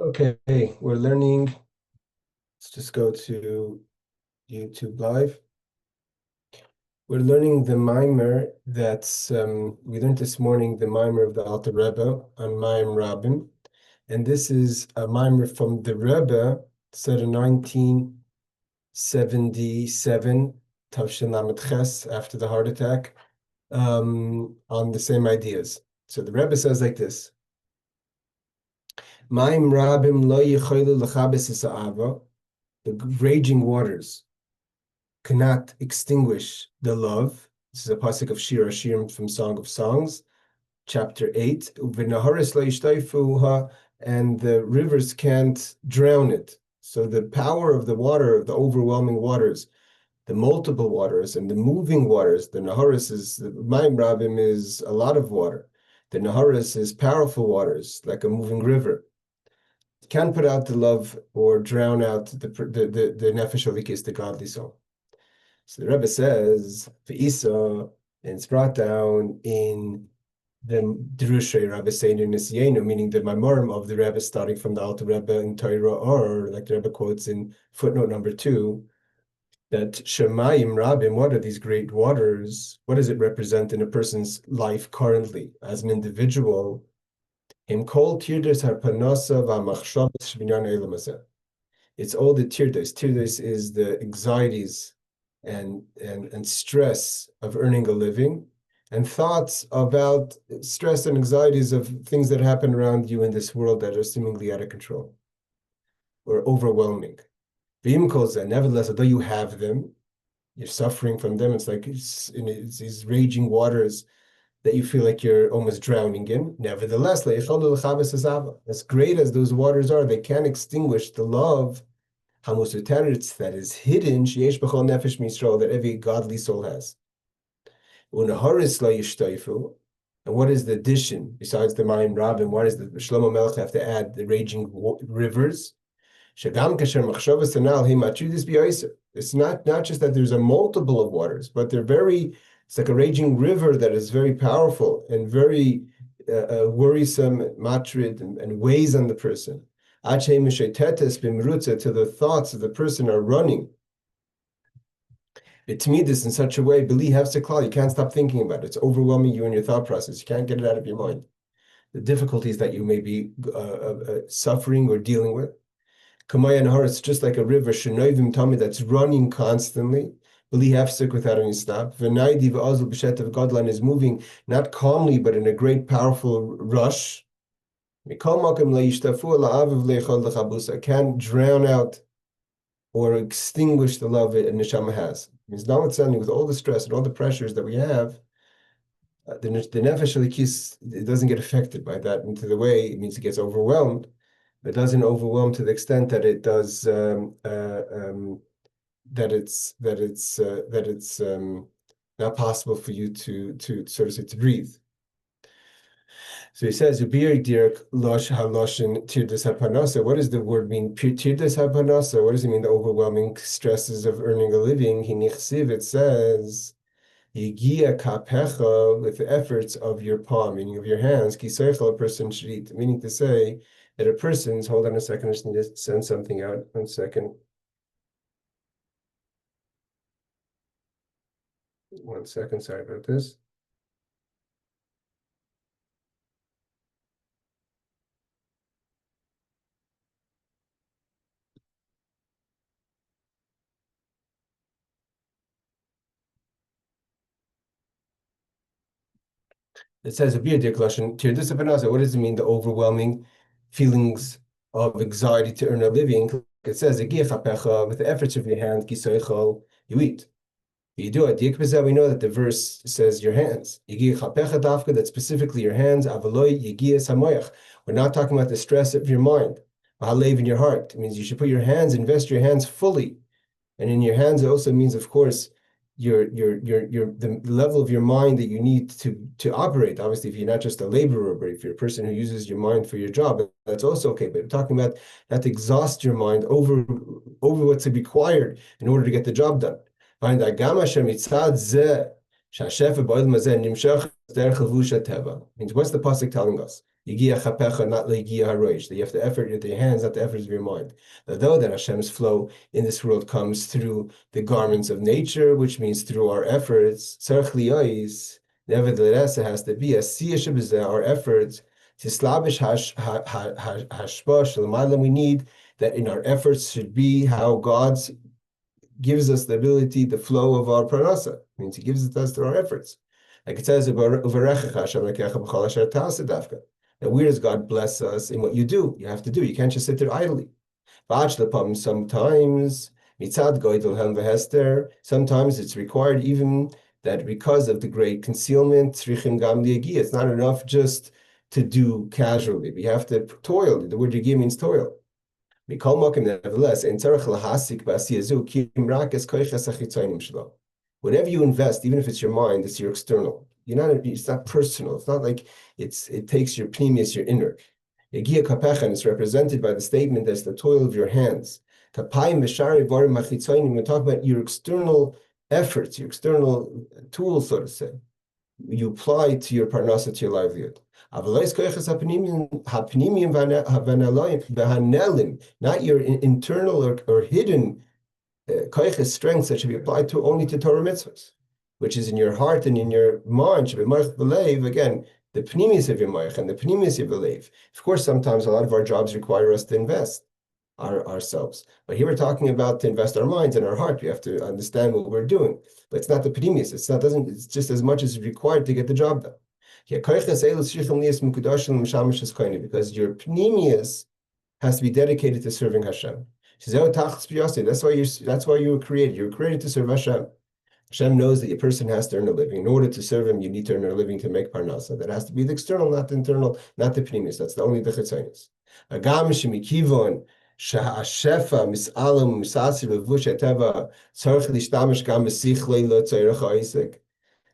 Okay, we're learning. Let's just go to YouTube Live. We're learning the Maamar that's we learned this morning the Maamar of the Alter Rebbe on Mayim Rabim, and this is a Maamar from the Rebbe said in 1977, Tavshin Lamed Ches, after the heart attack, on the same ideas. So the Rebbe says like this. Mayim Rabim lo yicholu l'chabes es ha'ava. The raging waters cannot extinguish the love. This is a pasuk of Shiur from Song of Songs, chapter 8. Uvenaharis lo yishtayfuha, and the rivers can't drown it. So the power of the water, the overwhelming waters, the multiple waters, and the moving waters. The Naharis is the Mayim Rabim is a lot of water. The Naharis is powerful waters, like a moving river. Can't put out the love or drown out the nefesh alikis, the godly soul. So the Rebbe says, "V'isa," and it's brought down in the Tishrai Rebbe Seinu Nisiyenu, meaning the Maamarim of the Rebbe, starting from the Alter Rebbe in Torah, or like the Rebbe quotes in footnote number 2, that Shemayim Rabim, what are these great waters? What does it represent in a person's life currently as an individual? It's all the tirdos. Tirdos is the anxieties and stress of earning a living, and thoughts about stress and anxieties of things that happen around you in this world that are seemingly out of control or overwhelming. Nevertheless, although you have them, you're suffering from them. It's like it's these raging waters that you feel like you're almost drowning in. Nevertheless, as great as those waters are, they can't extinguish the love that is hidden that every godly soul has. And what is the addition besides the Mayim Rabim? What does the Shlomo Melech have to add? The raging rivers. It's not just that there's a multiple of waters, but they're very. It's like a raging river that is very powerful and very worrisome, matrid, and weighs on the person. Till the thoughts of the person are running. It to me this in such a way, believe you can't stop thinking about it. It's overwhelming you in your thought process. You can't get it out of your mind. The difficulties that you may be suffering or dealing with. It's just like a river, that's running constantly. Without any stop. Godlan is moving not calmly, but in a great, powerful rush. Can't drown out or extinguish the love that neshama has. It means notwithstanding with all the stress and all the pressures that we have, the nefesh alikis, it doesn't get affected by that into the way it means it gets overwhelmed, but it doesn't overwhelm to the extent that it does. That it's not possible for you to sort of say to breathe. So he says, what does the word mean? Tirdas HaParnassah. What does it mean? The overwhelming stresses of earning a living. It says, Yigia kapecha, with the efforts of your palm, meaning of your hands, a person should eat, meaning to say that a person's, hold on a second, I just need to send something out. 1 second. 1 second, sorry about this. It says a Tirdas HaParnassah. What does it mean? The overwhelming feelings of anxiety to earn a living. It says with the efforts of your hand, you eat. You do it. We know that the verse says your hands. That's specifically your hands. We're not talking about the stress of your mind. In your heart. It means you should put your hands, invest your hands fully. And in your hands, it also means, of course, the level of your mind that you need to operate. Obviously, if you're not just a laborer, but if you're a person who uses your mind for your job, that's also okay. But we're talking about not to exhaust your mind over what's required in order to get the job done. Means what's the pasuk telling us? Yigia chapecha, not legia haroish. That you have the effort of your hands, not the efforts of your mind. Although that Hashem's flow in this world comes through the garments of nature, which means through our efforts, tzarich liyais, nevertheless, it has to be a siyah our efforts to slavish hashpa. We need that in our efforts should be how God's gives us the ability, the flow of our parnassah. It means He gives it to us through our efforts. Like it says, that where does God bless us in what you do? You have to do. You can't just sit there idly. Sometimes it's required even that because of the great concealment, it's not enough just to do casually. We have to toil. The word yagi means toil. Nevertheless, whatever you invest, even if it's your mind, it's your external. It's not personal. It's not like it takes your pneumius, your inner. Yagia kapechen is represented by the statement as the toil of your hands. We're talking about your external efforts, your external tools, so to say. You apply to your parnassah, to your livelihood. Not your internal or hidden strengths that should be applied to only to Torah mitzvahs, which is in your heart and in your mind. Again, the pneumius of your moich and the pneumius of your lev. Of course, sometimes a lot of our jobs require us to invest ourselves. But here we're talking about to invest our minds and our heart. We have to understand what we're doing. But it's not the pneumius. It's just as much as required to get the job done. Because your pneumius has to be dedicated to serving Hashem. That's why you were created. You were created to serve Hashem. Hashem knows that a person has to earn a living. In order to serve Him, you need to earn a living to make parnassah. That has to be the external, not the internal, not the pneumius. That's the only the chitzonius. Agam shemikivon shahashefa misalam misasi levush eteva tzarich lishtamish gam mesichlei lo tzarich ha'isek.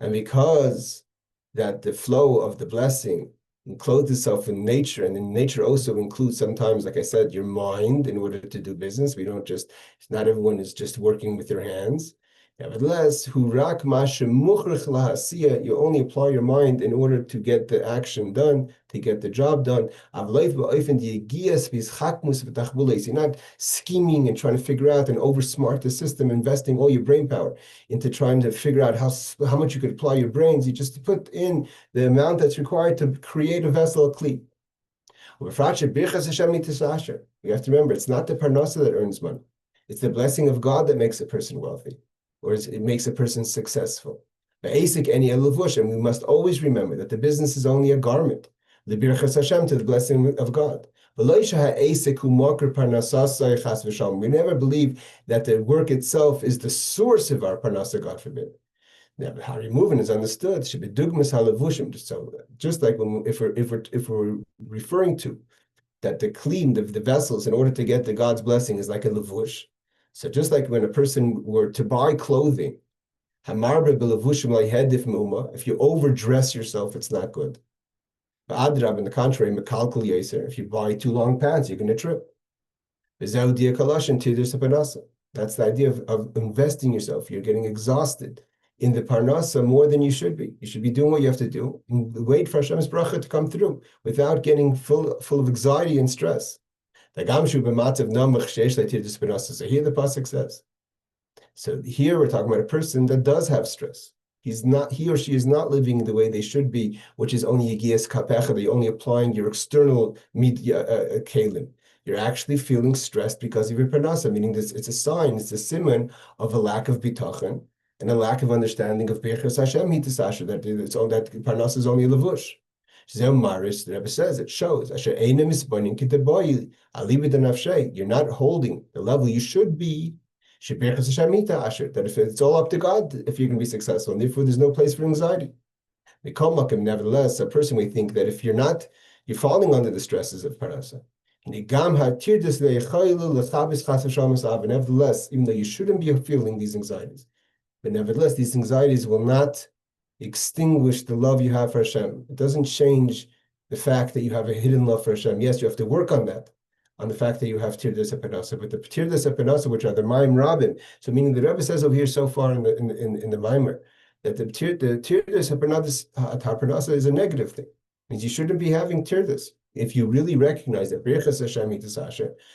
And because that the flow of the blessing encloses itself in nature, and in nature also includes sometimes, like I said, your mind in order to do business. Not everyone is just working with their hands. Nevertheless, you only apply your mind in order to get the action done, to get the job done. You're not scheming and trying to figure out and oversmart the system, investing all your brain power into trying to figure out how much you could apply your brains. You just put in the amount that's required to create a vessel, a kli. You have to remember, it's not the parnassah that earns money. It's the blessing of God that makes a person wealthy, or it makes a person successful. And we must always remember that the business is only a garment, to the blessing of God. We never believe that the work itself is the source of our parnassah, God forbid. Now, how removing is understood. Should be dugmas halavushim. So, just like if we're referring to that the clean the vessels in order to get the God's blessing is like a levush. So just like when a person were to buy clothing, if you overdress yourself, it's not good. On the contrary, if you buy too long pants, you're going to trip. That's the idea of investing yourself. You're getting exhausted in the parnassah more than you should be. You should be doing what you have to do and wait for Hashem's bracha to come through without getting full of anxiety and stress. So here the pasuk says. So here we're talking about a person that does have stress. He or she is not living the way they should be, which is only yigias kapecha. You're only applying your external media kalim. You're actually feeling stressed because of your parnassah, meaning this, it's a sign, it's a siman of a lack of bitachon and a lack of understanding of Bechas Hashem hitasasha, that parnassah is only a levush. The Rebbe says it shows you're not holding the level you should be. That if it's all up to God, if you can be successful, and therefore there's no place for anxiety. Nevertheless, a person may think that if you're falling under the stresses of parnassah. Nevertheless, even though you shouldn't be feeling these anxieties, but nevertheless, these anxieties will not extinguish the love you have for Hashem. It doesn't change the fact that you have a hidden love for Hashem. Yes, you have to work on that, on the fact that you have Tirdas HaParnassah, but the Tirdas HaParnassah, which are the Mayim Rabim. So meaning the Rebbe says over here so far in the Maamar that the Tirdas HaParnassah is a negative thing. Means you shouldn't be having tirdas. If you really recognize that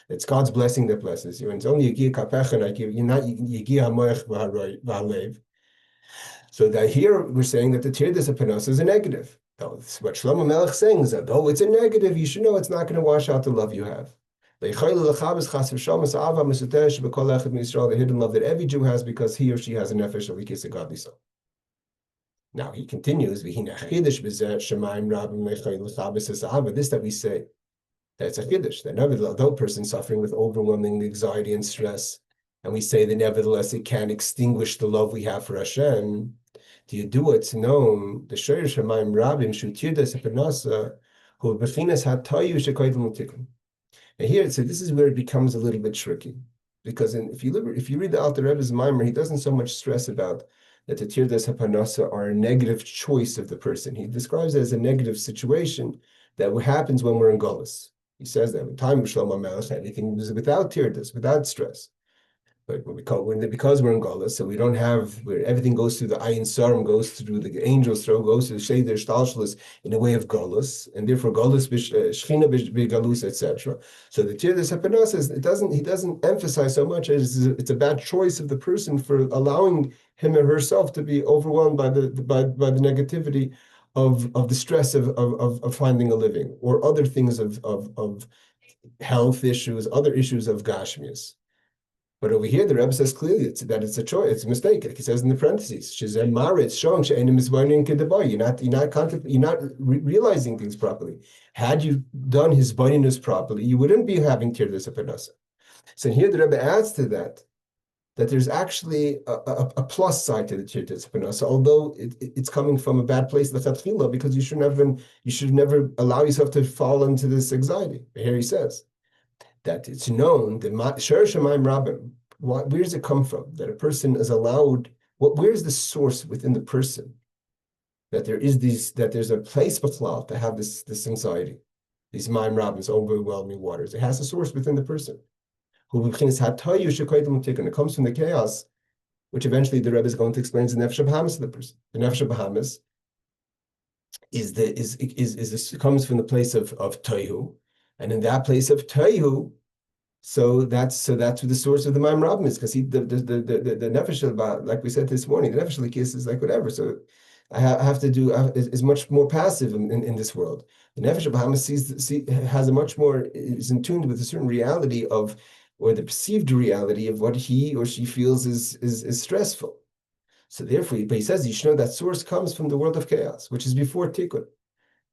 it's God's blessing that blesses you, and it's only Yigiyah Kapecha, like you're not Yigiyah HaMoech V'Halev. So that here we're saying that the tirdas HaParnassah is a negative. What Shlomo Melech is saying is that though it's a negative, you should know it's not going to wash out the love you have. The hidden love that every Jew has because he or she has a nefesh alikis, a godly soul. Now he continues, this that we say, that's a chiddush, that nevertheless, though a person suffering with overwhelming anxiety and stress, and we say that nevertheless it can extinguish the love we have for Hashem, do you do what's known, the Shiur Maamar Mayim Rabim, Tirdas HaParnassah, who bechinas hatayu shekoydel mutikun. And here, so this is where it becomes a little bit tricky, because if you read the Alter Rebbe's Maamar, he doesn't so much stress about that the Tirdas HaParnassah are a negative choice of the person. He describes it as a negative situation that happens when we're in Golus. He says that in time of Shlomo Melech, everything is without Tirdas, without stress. But because we're in Golus, so we don't have where everything goes through the Ayin Sarim, goes through the angels throw, goes through the Sheder Shtalshalis in a way of Golus, and therefore Golus Shechina B'Galus, etc. So the Tirdas HaParnassah, he doesn't emphasize so much as it's a bad choice of the person for allowing him or herself to be overwhelmed by the negativity of the stress of finding a living, or other things of health issues, other issues of Gashmias. But over here, the Rebbe says clearly that it's a choice, it's a mistake. Like he says in the parentheses, it's showing you're not realizing things properly. Had you done his bindiness properly, you wouldn't be having Tirdas HaParnassah. So here the Rebbe adds to that there's actually a plus side to the Tirdas HaParnassah, although it's coming from a bad place, because you should never allow yourself to fall into this anxiety. But here he says that it's known, the Shiur Maamar Mayim Rabim, where does it come from? That a person is allowed, where's the source within the person? That there's a place to have this anxiety, these Mayim Rabim, these overwhelming waters. It has a source within the person. It comes from the chaos, which eventually the Rebbe is going to explain is the Nefesh Bahamas of the person. The Nefesh Bahamas comes from the place of Tohu. And in that place of Tohu, so that's where the source of the Mayim Rabim is, because the nefesh, like we said this morning, the nefesh likis is like whatever. So I have to do is much more passive in this world. The nefesh Bahamas has a much more, is in tune with a certain reality of, or the perceived reality of what he or she feels is stressful. So therefore, but he says you should know that source comes from the world of chaos, which is before tikkun.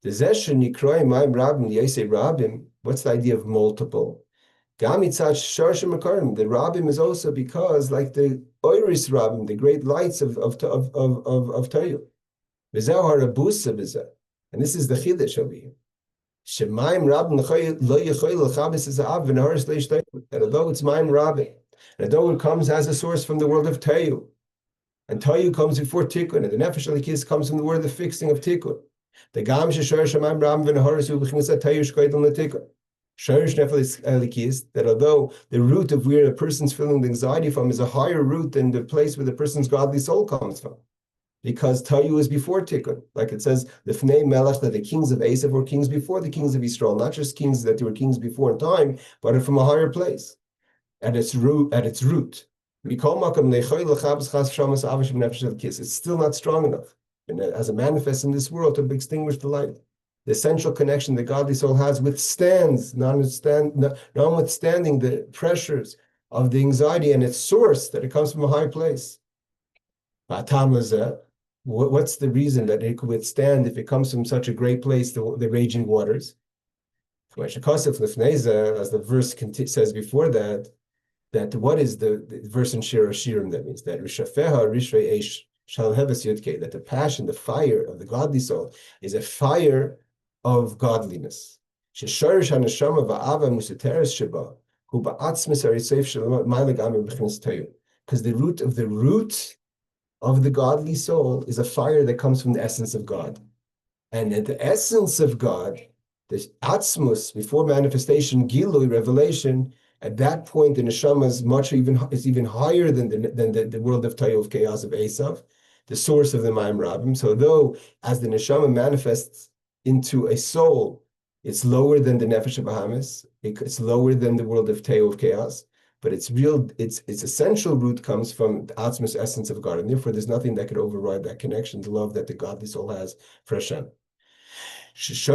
The zeshen nikroi Mayim Rabim, the Yosei Rabim. What's the idea of multiple? The Rabim is also because, like the Oiris Rabim, the great lights of Toyu. And this is the Chiddush over here. That although it's Mayim Rabim, and although it comes as a source from the world of Toyu, and Toyu comes before Tikkun, and the Nefesh Alikis comes from the word of the fixing of Tikkun. The Gam Sheshor Shemayim Rabim v'Naharis Hu B'Chinas Toyu Shkoydel L'Tikkun. Shorish Nefesh Alikis, that although the root of where a person's feeling the anxiety from is a higher root than the place where the person's godly soul comes from, because Toyu is before Tikkun, like it says, the Fnei Melech, that the kings of Esav were kings before the kings of Yisrael, not just kings that they were kings before in time, but from a higher place, at its root. It's still not strong enough, and as it manifests in this world, to extinguish the light. The essential connection the godly soul has withstands, notwithstanding the pressures of the anxiety and its source, that it comes from a high place. What's the reason that it could withstand if it comes from such a great place, the raging waters? As the verse says before that what is the verse in Shiurim that means? That Rishafeha Rishrei Eish Shalheves Yudke, that the passion, the fire of the godly soul is a fire of godliness. Shesharish haneshama va'ava musateres sheba hu ba'atzmis ariseif shalom ma'legam b'chinas tayu. Because the root of the godly soul is a fire that comes from the essence of God. And at the essence of God, the atzmus, before manifestation, gilui, revelation, at that point the neshama is even higher than the world of tayu, of chaos of Esav, the source of the Mayim Rabim. So though as the neshama manifests into a soul, it's lower than the nefesh of Bahamas. It's lower than the world of Teo, of chaos. But its essential root comes from the Atzmus essence of God, and therefore there's nothing that could override that connection, the love that the godly soul has for Hashem. Because the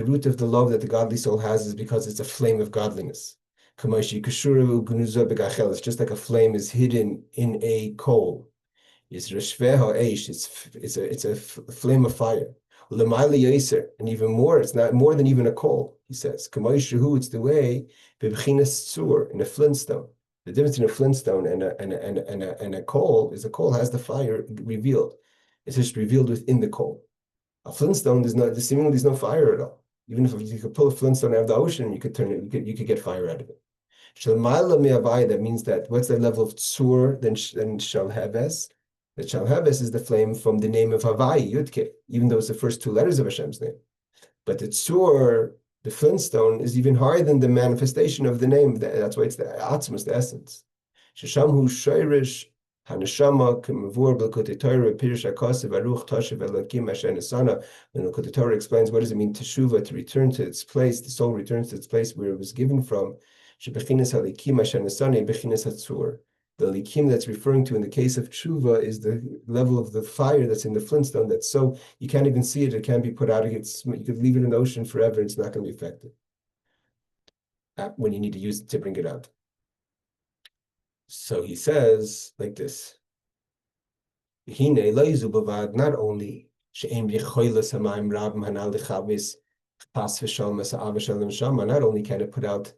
root of the love that the godly soul has is because it's a flame of godliness. It's just like a flame is hidden in a coal. It's a flame of fire. And even more, it's not more than even a coal, he says. It's the way in a flintstone. The difference in a flintstone and a coal is a coal has the fire revealed. It's just revealed within the coal. A flintstone, seemingly there's no fire at all. Even if you could pull a flintstone out of the ocean, you could turn it, you could get fire out of it. That means that what's the level of tzur than shalheves? The shalheves is the flame from the name of Havai, Yudke, even though it's the first two letters of Hashem's name. But the tzur, the flintstone, is even higher than the manifestation of the name. That's why it's the atzmus, the essence. Sheshamhu shoirish haneshama k'mavur b'lkutei Torah pirish hakasev aruch tashev elakim asher nesana. When the Kutei Torah explains what does it mean teshuva, to return to its place, the soul returns to its place where it was given from. Shebechinas halikim asher nesana bechinas hatzur. The likim that's referring to in the case of tshuva is the level of the fire that's in the flintstone. That's so you can't even see it. It can't be put out. You could leave it in the ocean forever. It's not going to be affected when you need to use it to bring it out. So he says like this: not only not only can it put out.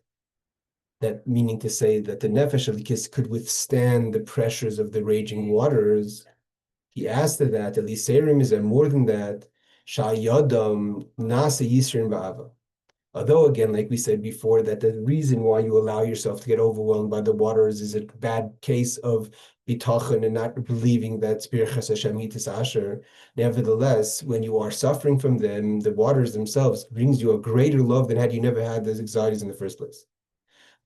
That meaning to say that the nefesh of the kiss could withstand the pressures of the raging waters. He asked that the liserim is more than that. Shayadam nasa yisrin ba'ava. Although again, like we said before, that the reason why you allow yourself to get overwhelmed by the waters is a bad case of bitachon and not believing that Birchas Hashem hitis asher. Nevertheless, when you are suffering from them, the waters themselves brings you a greater love than had you never had those anxieties in the first place.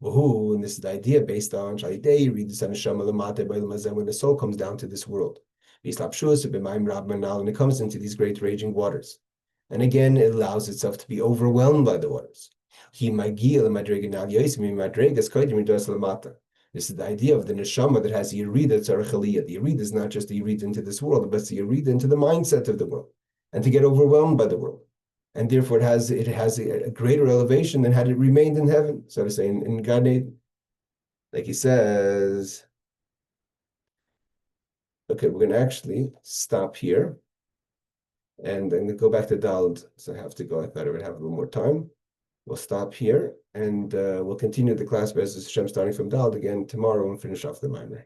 And this is the idea based on Shaidei, read this when the soul comes down to this world. And it comes into these great raging waters. And again, it allows itself to be overwhelmed by the waters. This is the idea of the neshama that has the yerida tzarech. The yerida is not just the yerida into this world, but it's the yerida into the mindset of the world, and to get overwhelmed by the world. And therefore it has a greater elevation than had it remained in heaven, so to say, in Gan Eden. Like he says, okay, we're going to actually stop here. And then go back to Dald, so I have to go. I thought I would have a little more time. We'll stop here, and we'll continue the class, Be'ez Hashem, starting from Dald again tomorrow and finish off the Maamar.